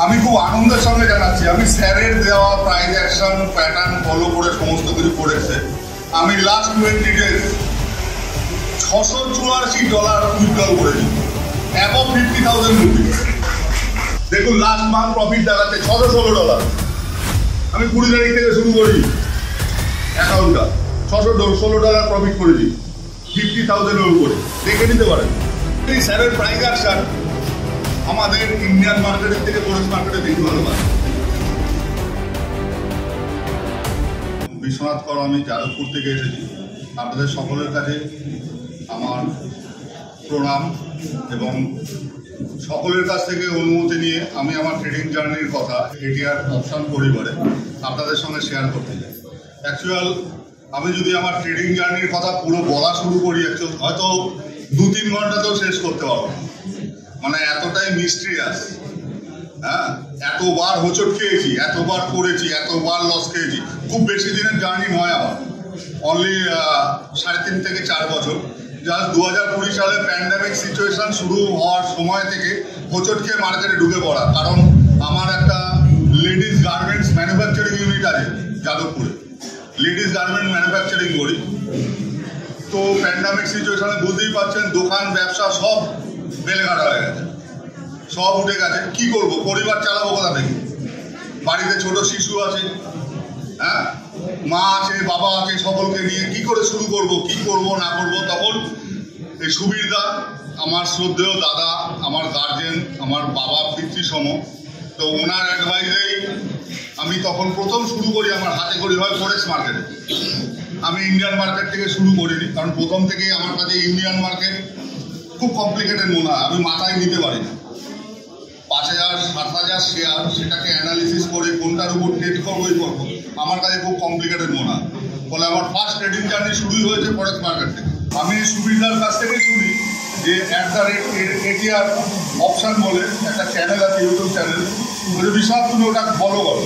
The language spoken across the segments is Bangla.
আমি খুব আনন্দের সঙ্গে জানাচ্ছি আমি স্যারের দেওয়া প্রাইজ অ্যাকশন প্যাটার্ন ফলো করে সমস্ত কিছু করেছে। আমি লাস্ট 20 ডেজ $684 উইথড্রল করেছি, অ্যাবভ 50,000 রুপিস। দেখুন লাস্ট মান্থ প্রফিট দেখাচ্ছে $616। আমি 20 তারিখ থেকে শুরু করি অ্যাকাউন্টটা, $616 প্রফিট করেছি 50,000 এর উপরে, দেখে নিতে পারেন। এই স্যারের প্রাইজ অ্যাকশন আমাদের ইন্ডিয়ান মার্কেটের থেকে ফরেক্স মার্কেটে বেশি ভালো পায়। বিশ্বনাথ কর, আমি যাদবপুর থেকে এসেছি। আপনাদের সকলের কাছে আমার প্রণাম এবং সকলের কাছ থেকে অনুমতি নিয়ে আমি আমার ট্রেডিং জার্নির কথা এটিআর অপশন পরিবারে আপনাদের সঙ্গে শেয়ার করতে চাই। অ্যাকচুয়াল আমি যদি আমার ট্রেডিং জার্নির কথা পুরো বলা শুরু করি হয়তো 2-3 ঘন্টাতেও শেষ করতে পারবো, মানে এতটাই মিস্ট্রিয়াস। হ্যাঁ, এতবার হোঁচট খেয়েছি, এতবার করেছি, এতবার লস খেয়েছি। খুব বেশি দিনের জার্নি নয় আমার, অনলি 3.5 থেকে 4 বছর। জাস্ট 2020 সালে প্যান্ডামিক সিচুয়েশন শুরু হওয়ার সময় থেকে হোঁচট খেয়ে মার্কেটে ঢুকে পড়া। কারণ আমার একটা লেডিস গার্মেন্টস ম্যানুফ্যাকচারিং ইউনিট আছে যাদবপুরে, লেডিস গার্মেন্ট ম্যানুফ্যাকচারিং করি। তো প্যান্ডামিক সিচুয়েশনে বুঝতেই পারছেন, দোকান ব্যবসা সব বেলঘাটা হয়ে গেছে, সব উঠে গেছে। কি করব, পরিবার চালাবো কোথা থেকে? বাড়িতে ছোট শিশু আছে, হ্যাঁ, মা আছে, বাবা আছে, সকলকে নিয়ে কি করে শুরু করব, কি করব না করব। তখন এই সুবীরদা, আমার শ্রদ্ধেয় দাদা, আমার গার্জেন, আমার বাবা পিতৃসম, তো ওনার অ্যাডভাইসেই আমি তখন প্রথম শুরু করি। আমার হাতে করি হয় ফরেক্স মার্কেটে। আমি ইন্ডিয়ান মার্কেট থেকে শুরু করিনি, কারণ প্রথম থেকেই আমার কাছে ইন্ডিয়ান মার্কেট খুব কমপ্লিকেটেড মনে হয়, আমি মাথায় নিতে পারি না। 5,000-7,000 শেয়ার, সেটাকে অ্যানালিসিস করে কোনটার উপর ট্রেড করবো আমার কাছে খুব কমপ্লিকেটেড মনে হয়। ফলে আমার ফার্স্ট ট্রেডিং জার্নি শুরুই হয়েছে ফরেক্স মার্কেট থেকে। আমি সুবিধার কাছ থেকে শুনি যে @ATR অপশান বলে একটা চ্যানেল আছে, ইউটিউব চ্যানেল, বলে বিশাল তুমি ওটা ফলো করো,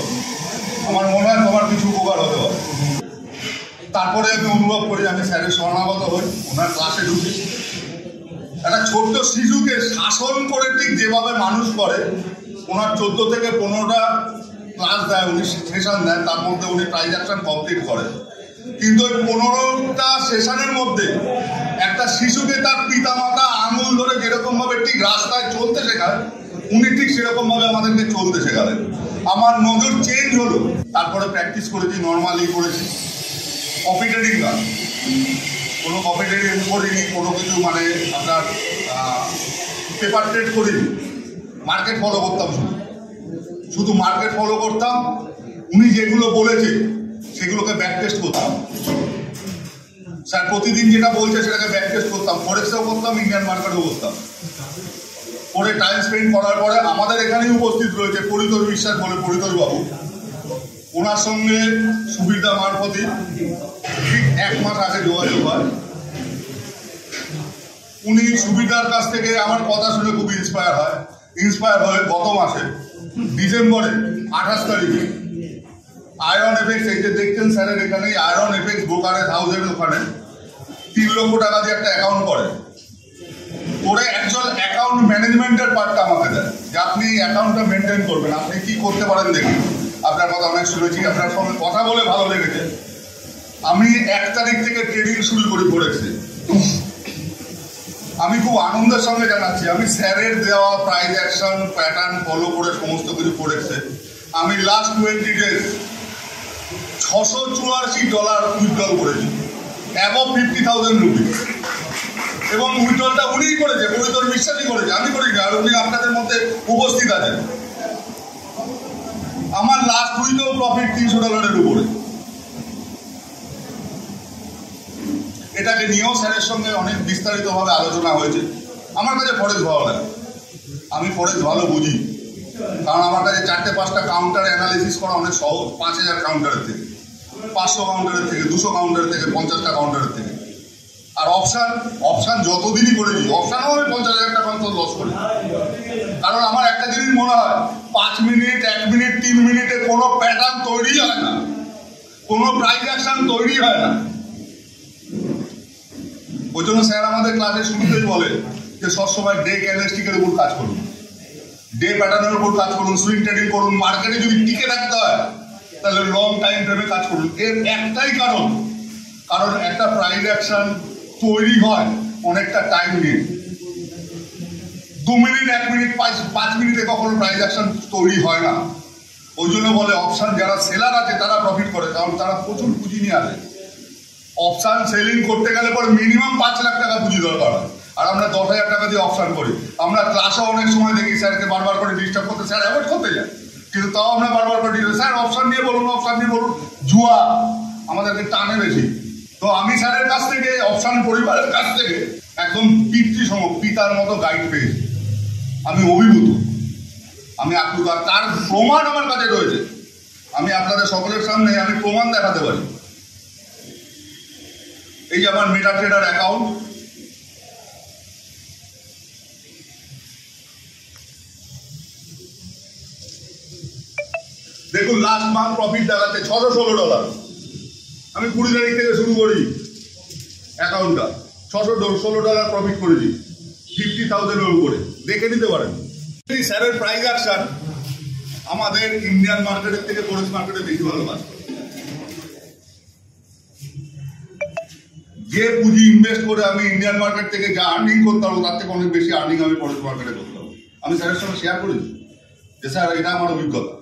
আমার মনে হয় তোমার কিছু উপকার হতে পারে। তারপরে আমি অনুভব করি, আমি স্যারের শরণাগত হই, ওনার ক্লাসে ঢুকি। একটা ছোট্ট শিশুকে শাসন করে ঠিক যেভাবে মানুষ করে, ওনার 14 থেকে 15টা ক্লাস দেয়, উনি সেশন দেন, তার মধ্যে উনি প্রাইজ অ্যাকশন কমপ্লিট করেন। কিন্তু ওই 15টা সেশনের মধ্যে একটা শিশুকে তার পিতামাতা আঙুল ধরে যেরকম ভাবে ঠিক রাস্তায় চলতে শেখায়, উনি ঠিক সেরকম ভাবে আমাদেরকে চলতে শেখালেন। আমার নজর চেঞ্জ হলো। তারপরে প্র্যাকটিস করেছি, নর্মালি করেছি। কপি ট্রেডিং না, কোনো কপি ট্রেডিং করিনি, কোনো কিছু মানে আপনার পেপার ট্রেড করিনি। মার্কেট ফলো করতাম, শুধু মার্কেট ফলো করতাম। উনি যেগুলো বলেছে সেগুলোকে ব্যাক টেস্ট করতাম। স্যার প্রতিদিন যেটা বলছে সেটাকে ব্যাক টেস্ট করতাম, ফরেক্সেও করতাম, ইন্ডিয়ান মার্কেটেও করতাম। পরে টাইম স্পেন্ড করার পরে আমাদের এখানেই উপস্থিত রয়েছে পরিতোষ বিশ্বাস বলে, পরিতোষ বাবু। ওনার সঙ্গে সুবিধা মারফতি ঠিক 1 মাস আগে যোগাযোগ হয়। উনি সুবিধার কাছ থেকে আমার কথা শুনে খুব ইন্সপায়ার হয়ে গত মাসে ডিসেম্বরে 28 তারিখে আয়রন এফেক্স, এই যে দেখছেন স্যারের এখানে আয়রন এফেক্স ব্রোকারেজ হাউসের ওখানে 3 লক্ষ টাকা দিয়ে একটা অ্যাকাউন্ট করে। ওরা অ্যাকচুয়াল অ্যাকাউন্ট ম্যানেজমেন্টের পার্টটা আমাকে দেয়, যে আপনি অ্যাকাউন্টটা মেনটেন করবেন, আপনি কি করতে পারেন দেখুন। আপনার কথা অনেক শুনেছি, আপনার সঙ্গে কথা বলে ভালো লেগেছে। আমি 1 তারিখ থেকে ট্রেডিং শুরু করি ফরেক্সে। আমি খুব আনন্দের সঙ্গে জানাচ্ছি আমি স্যারের দেওয়া প্রাইজ অ্যাকশন প্যাটার্ন ফলো করে সমস্ত কিছু করেছে। আমি লাস্ট 20 ডেজ $684 উইথড্রল করেছি, অ্যাবভ 50,000 রুপিস। এবং উইথড্রলটা উনিই করেছে, পরিতোষ বিশ্বাসই করেছে, আমি করিনি। আর উনি আপনাদের মধ্যে উপস্থিত আছেন। আমার লাস্ট উইকেও প্রফিট $300 উপরে। এটাকে নিয়েও স্যারের সঙ্গে অনেক বিস্তারিতভাবে আলোচনা হয়েছে। আমার কাছে ফরেক্স ভালো লাগে, আমি ফরেক্স ভালো বুঝি, কারণ আমার কাছে 4-5টা কাউন্টার অ্যানালিসিস করা অনেক সহজ। 5,000 কাউন্টারের থেকে, 500 কাউন্টারের থেকে, 200 কাউন্টারের থেকে, 50টা কাউন্টারের থেকে। আর অপশান যতদিনই করেছি, অপশানও আমি 50,000 টাকা লস করি। কারণ আমার একটা জিনিস মনে হয়, 5 মিনিট, 1 মিনিট, 3 মিনিটে কোনো প্যাটার্ন তৈরি হয় না, কোনো প্রাইজ অ্যাকশন তৈরি হয় না। ওই জন্য স্যার আমাদের ক্লাসে শুরুতেই বলে যে সবসময় ডে ক্যান্ডেলস্টিকের উপর কাজ করুন। ডে প্যাটার্নের উপর কাজ করুন, সুইং ট্রেডিং করুন। মার্কেটে যদি টিকে থাকতে হয় তাহলে লং টাইম ফ্রেমে কাজ করুন। এর একটাই কারণ, একটা প্রাইস অ্যাকশন তৈরি হয় অনেকটা টাইম নিয়ে। 2 মিনিট, 1 মিনিট, 5 মিনিটে কখনো প্রাইস অ্যাকশন তৈরি হয় না। ওই জন্য বলে অপশন যারা সেলার আছে তারা প্রফিট করে, কারণ তারা প্রচুর পুঁজি নিয়ে আসে। অপশন সেলিং করতে গেলে পরে মিনিমাম 5 লাখ টাকা পুঁজি দরকার হয়, আর আমরা 10,000 টাকা দিয়ে অপশন করি। আমরা ক্লাসে অনেক সময় দেখি স্যারকে বারবার করে ডিস্টার্ব করতে, স্যার অ্যাভয়েড করতে যায়, কিন্তু তাও আমরা বারবার করে স্যার অপশন নিয়ে বলুন, অপশন নিয়ে বলুন। জুয়া আমাদেরকে টানে বেশি। তো আমি স্যারের কাছ থেকে, অপশন পরিবারের কাছ থেকে একদম পিতার মতো গাইড পেয়েছি। আমি অভিভূত, আমি আপ্লুত, আর তার প্রমাণ আমার কাছে রয়েছে। আমি আপনাদের সকলের সামনে আমি প্রমাণ দেখাতে পারি। এই যে আমার মেটা ট্রেডার অ্যাকাউন্ট, দেখুন লাস্ট মান্থ প্রফিট দেখাচ্ছে $616। আমি 20 তারিখ থেকে শুরু করি অ্যাকাউন্টটা, $616 প্রফিট করেছি 50,000-এর উপরে, দেখে নিতে পারেন। এই স্যারের প্রাইস অ্যাকশন আমাদের ইন্ডিয়ান মার্কেটের থেকে ফরেক্স মার্কেটে বেশি ভালো কাজ করে। যে পুঁজি ইনভেস্ট করে আমি ইন্ডিয়ান মার্কেট থেকে যা আর্নিং করতে পারবো তার থেকে অনেক বেশি আর্নিং আমি ফরেক্স মার্কেটে করতে পারবো। আমি স্যারের সঙ্গে শেয়ার করেছি যে স্যার এটা আমার অভিজ্ঞতা।